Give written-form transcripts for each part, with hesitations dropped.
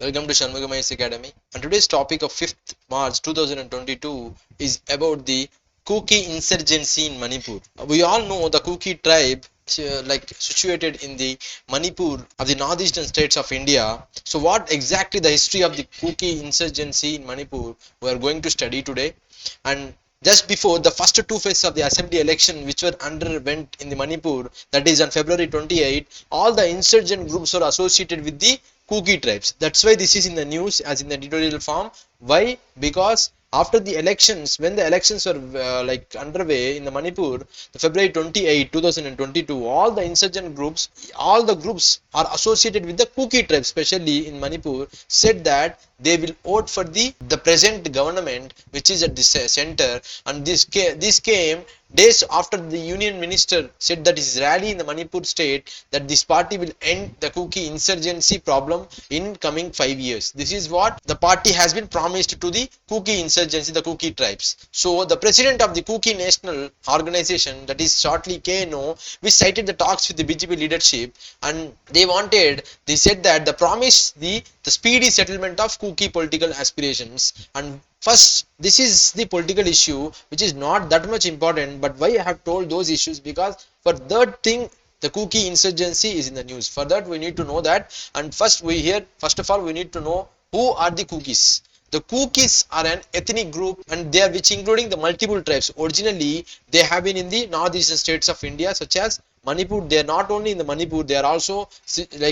Welcome to Shanmugam IAS Academy. And today's topic of 5th March 2022 is about the Kuki insurgency in Manipur. We all know the Kuki tribe situated in the Manipur of the northeastern states of India. So what exactly the history of the Kuki insurgency in Manipur we are going to study today. And just before the first two phases of the assembly election which were underwent in the Manipur, that is on February 28, all the insurgent groups were associated with the Kuki tribes. That's why this is in the news as in the editorial form. Why? Because after the elections, when the elections were underway in the Manipur, the February 28, 2022, all the insurgent groups, all the groups are associated with the Kuki tribe, especially in Manipur, said that they will vote for the present government which is at the center, and this came days after the union minister said that his rally in the Manipur state that this party will end the Kuki insurgency problem in coming 5 years. This is what the party has been promised to the Kuki insurgency, the Kuki tribes. So the president of the Kuki National Organization, that is shortly KNO, which cited the talks with the BJP leadership, and they said that the promise the speedy settlement of Kuki political aspirations. And first, this is the political issue which is not that much important, but why I have told those issues, because for that thing the Kuki insurgency is in the news. For that we need to know that, and first of all we need to know who are the Kukis. The Kukis are an ethnic group, and they are which including the multiple tribes. Originally they have been in the northeastern states of India such as Manipur. They are not only in the Manipur, they are also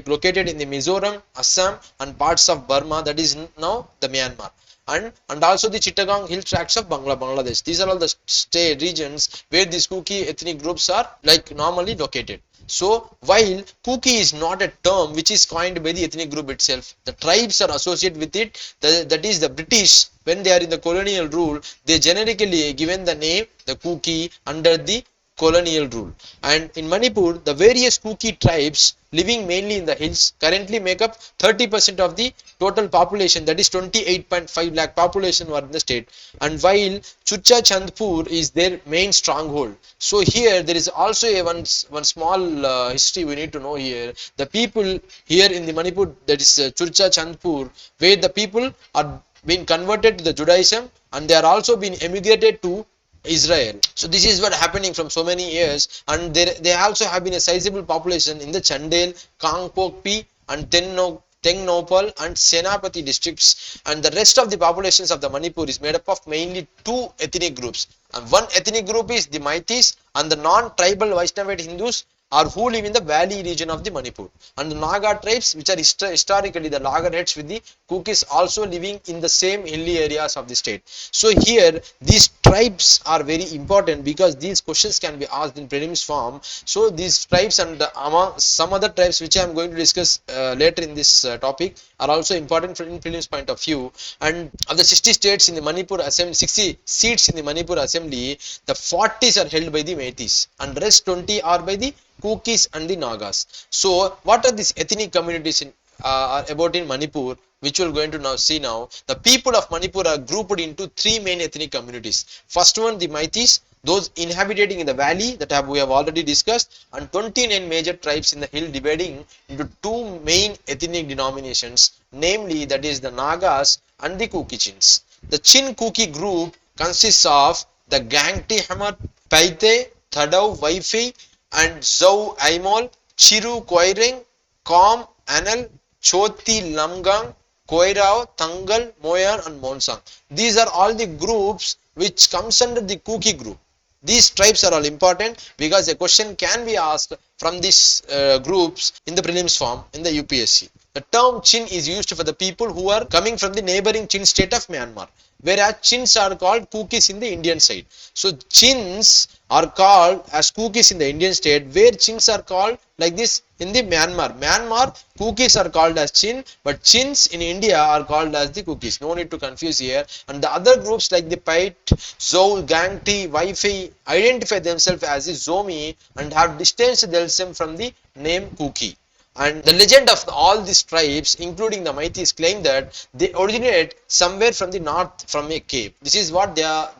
located in the Mizoram, Assam and parts of Burma, that is now the Myanmar. And also the Chittagong hill tracts of Bangladesh. These are all the state regions where these Kuki ethnic groups are normally located. So while Kuki is not a term which is coined by the ethnic group itself, the tribes are associated with it. That is the British, when they are in the colonial rule, they generically given the name the Kuki under the colonial rule. And in Manipur, the various Kuki tribes living mainly in the hills currently make up 30% of the total population, that is 28.5 lakh population were in the state. And while Churcha Chandpur is their main stronghold. So here there is also a one small history we need to know here. The people here in the Manipur, that is Churcha Chandpur, where the people are being converted to the Judaism, and they are also being emigrated to Israel. So this is what happening from so many years, and they also have been a sizable population in the Chandel, Kangpokpi and Tengnopal and Senapati districts, and the rest of the populations of the Manipur is made up of mainly two ethnic groups. And one ethnic group is the Meiteis and the non-tribal Vaishnavite Hindus or who live in the valley region of the Manipur, and the Naga tribes which are historically the loggerheads with the Kukis also living in the same hilly areas of the state. So here these tribes are very important because these questions can be asked in prelims form. So these tribes and among some other tribes which I am going to discuss later in this topic are also important from in prelims point of view. And of the 60 states in the Manipur assembly, 60 seats in the Manipur assembly, the 40s are held by the Meiteis and rest 20 are by the Kukis and the Nagas. So what are these ethnic communities about in Manipur, which we are going to now see now? The people of Manipur are grouped into three main ethnic communities. First one, the Meiteis, those inhabiting in the valley that we have already discussed, and 29 major tribes in the hill dividing into two main ethnic denominations, namely that is the Nagas and the Kukichins. The Chin Kuki group consists of the Gangti Hamar, Paite, Thadau, Waifi and Zhou Aimol, Chiru Koireng, Kom, Anal, Choti Lamgang, Koirao, Tangal, Moyan and Monsang. These are all the groups which comes under the Kuki group. These tribes are all important because a question can be asked from these groups in the prelims form in the UPSC. The term Chin is used for the people who are coming from the neighboring Chin state of Myanmar, whereas Chins are called Kukis in the Indian side. So Chins are called as Kukis in the Indian state, where Chins are called like this in the Myanmar. Myanmar Kukis are called as Chin, but Chins in India are called as the Kukis. No need to confuse here. And the other groups like the Pait, Zhou, Gangti, Waifi identify themselves as the Zomi and have distanced themselves from the name Kuki. And the legend of all these tribes, including the Meiteis, claim that they originate somewhere from the north from a cave. This is what they are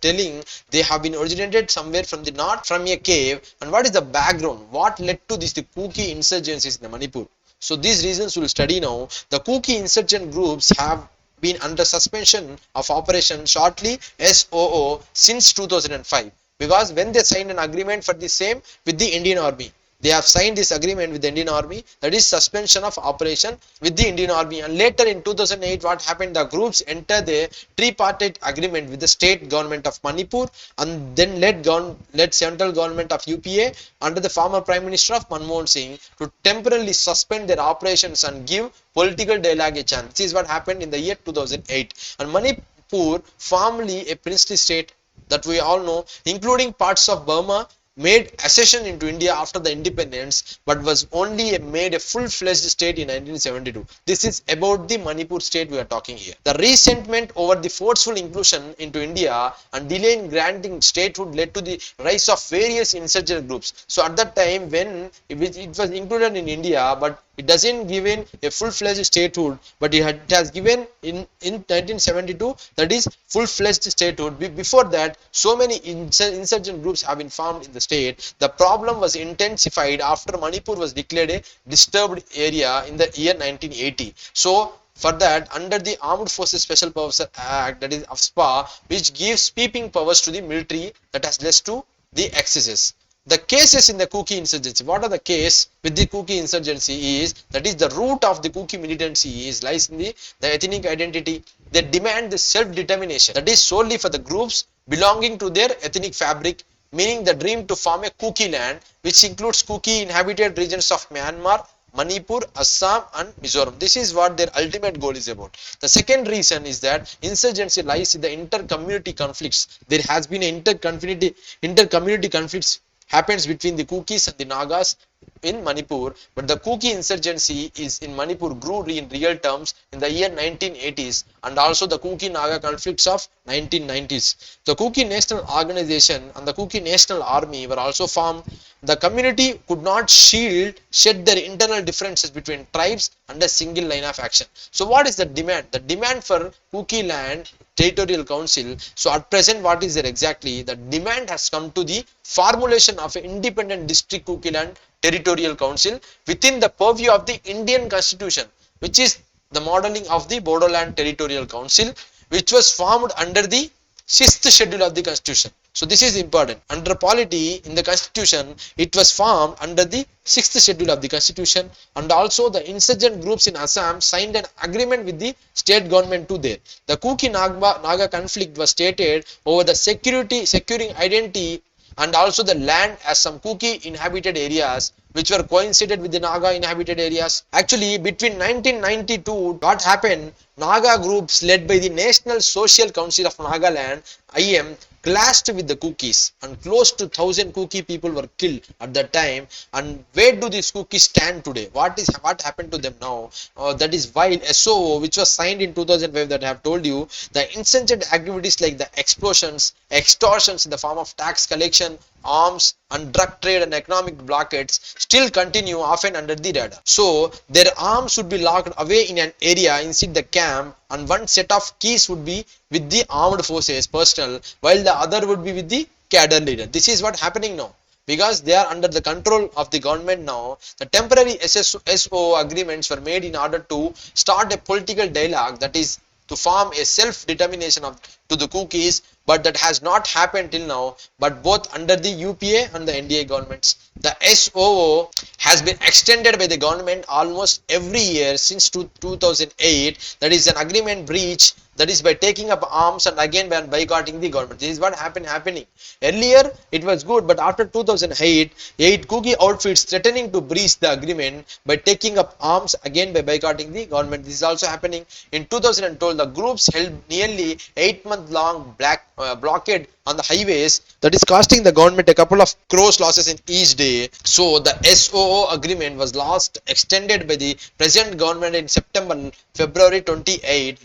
telling. They have been originated somewhere from the north from a cave. And what is the background? What led to this the Kuki insurgencies in the Manipur? So these reasons we'll study now. The Kuki insurgent groups have been under suspension of operation shortly SOO since 2005, because when they signed an agreement for the same with the Indian Army, they have signed this agreement with the Indian Army, that is suspension of operation with the Indian Army. And later in 2008, what happened, the groups entered the tripartite agreement with the state government of Manipur, and then led central government of UPA under the former Prime Minister of Manmohan Singh to temporarily suspend their operations and give political dialogue a chance. This is what happened in the year 2008. And Manipur, formerly a princely state that we all know, including parts of Burma, made accession into India after the independence, but was only made a full-fledged state in 1972. This is about the Manipur state we are talking here. The resentment over the forceful inclusion into India and delay in granting statehood led to the rise of various insurgent groups. So at that time, when it was included in India, but it doesn't given a full-fledged statehood, but it has given in 1972, that is full-fledged statehood. Before that, so many insurgent groups have been formed in the state. The problem was intensified after Manipur was declared a disturbed area in the year 1980. So for that, under the Armed Forces Special Powers Act, that is AFSPA, which gives sweeping powers to the military, that has led to the excesses. The cases in the Kuki insurgency, what are the case with the Kuki insurgency is, that is the root of the Kuki militancy is lies in the ethnic identity. They demand the self-determination, that is solely for the groups belonging to their ethnic fabric, meaning the dream to form a Kuki land, which includes Kuki inhabited regions of Myanmar, Manipur, Assam and Mizoram. This is what their ultimate goal is about. The second reason is that insurgency lies in the inter-community conflicts. There has been inter-community conflicts happens between the Kukis and the Nagas in Manipur, but the Kuki insurgency is in Manipur grew in real terms in the year 1980s, and also the Kuki Naga conflicts of 1990s. The Kuki National Organization and the Kuki National Army were also formed. The community could not shed their internal differences between tribes under a single line of action. So what is the demand? The demand for Kuki land Territorial Council. So at present, what is there exactly? The demand has come to the formulation of an independent district Kuki land Territorial Council within the purview of the Indian Constitution, which is the modeling of the Bodoland Territorial Council, which was formed under the 6th schedule of the Constitution. So this is important. Under polity in the Constitution, it was formed under the 6th schedule of the Constitution, and also the insurgent groups in Assam signed an agreement with the state government to there. The Kuki Naga conflict was stated over the securing identity and also the land as some Kuki inhabited areas which were coincided with the Naga inhabited areas. Actually, between 1992, what happened? Naga groups led by the National Social Council of Nagaland (IM) clashed with the Kukis, and close to 1,000 Kuki people were killed at that time. And where do these Kukis stand today? What happened to them now? That is while SOO, which was signed in 2005, that I have told you, the insurgent activities like the explosions, extortions in the form of tax collection, arms and drug trade and economic blockades still continue, often under the radar. So their arms would be locked away in an area inside the camp, and one set of keys would be with the armed forces personnel, while the other would be with the cadre leader. This is what happening now, because they are under the control of the government now. The temporary SOO agreements were made in order to start a political dialogue, that is to form a self-determination to the Kukis, but that has not happened till now, but both under the UPA and the NDA governments. The SOO has been extended by the government almost every year since 2008. That is an agreement breach, that is by taking up arms and again by boycotting the government. This is what happening. Earlier it was good, but after 2008, 8 Kuki outfits threatening to breach the agreement by taking up arms again by boycotting the government. This is also happening. In 2012, the groups held nearly 8-month-long blockade on the highways, that is costing the government a couple of crores losses in each day. So the SOO agreement was last extended by the present government in February 28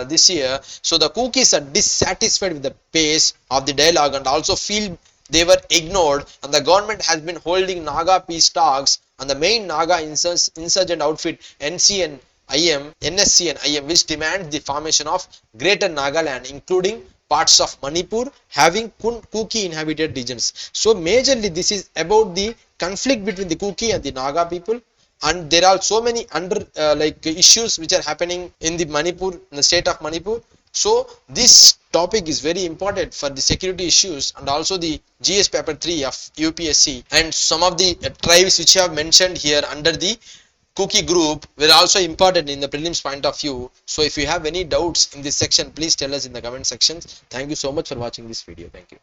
this year. So the Kukis are dissatisfied with the pace of the dialogue and also feel they were ignored, and the government has been holding Naga peace talks, and the main Naga insurgent outfit NSC and IM, which demands the formation of Greater Nagaland, including parts of Manipur having Kuki inhabited regions. So majorly this is about the conflict between the Kuki and the Naga people, and there are so many under like issues which are happening in the Manipur, in the state of Manipur. So this topic is very important for the security issues and also the GS paper 3 of UPSC, and some of the tribes which I have mentioned here under the Kuki group were also important in the prelims point of view. So if you have any doubts in this section, please tell us in the comment sections. Thank you so much for watching this video. Thank you.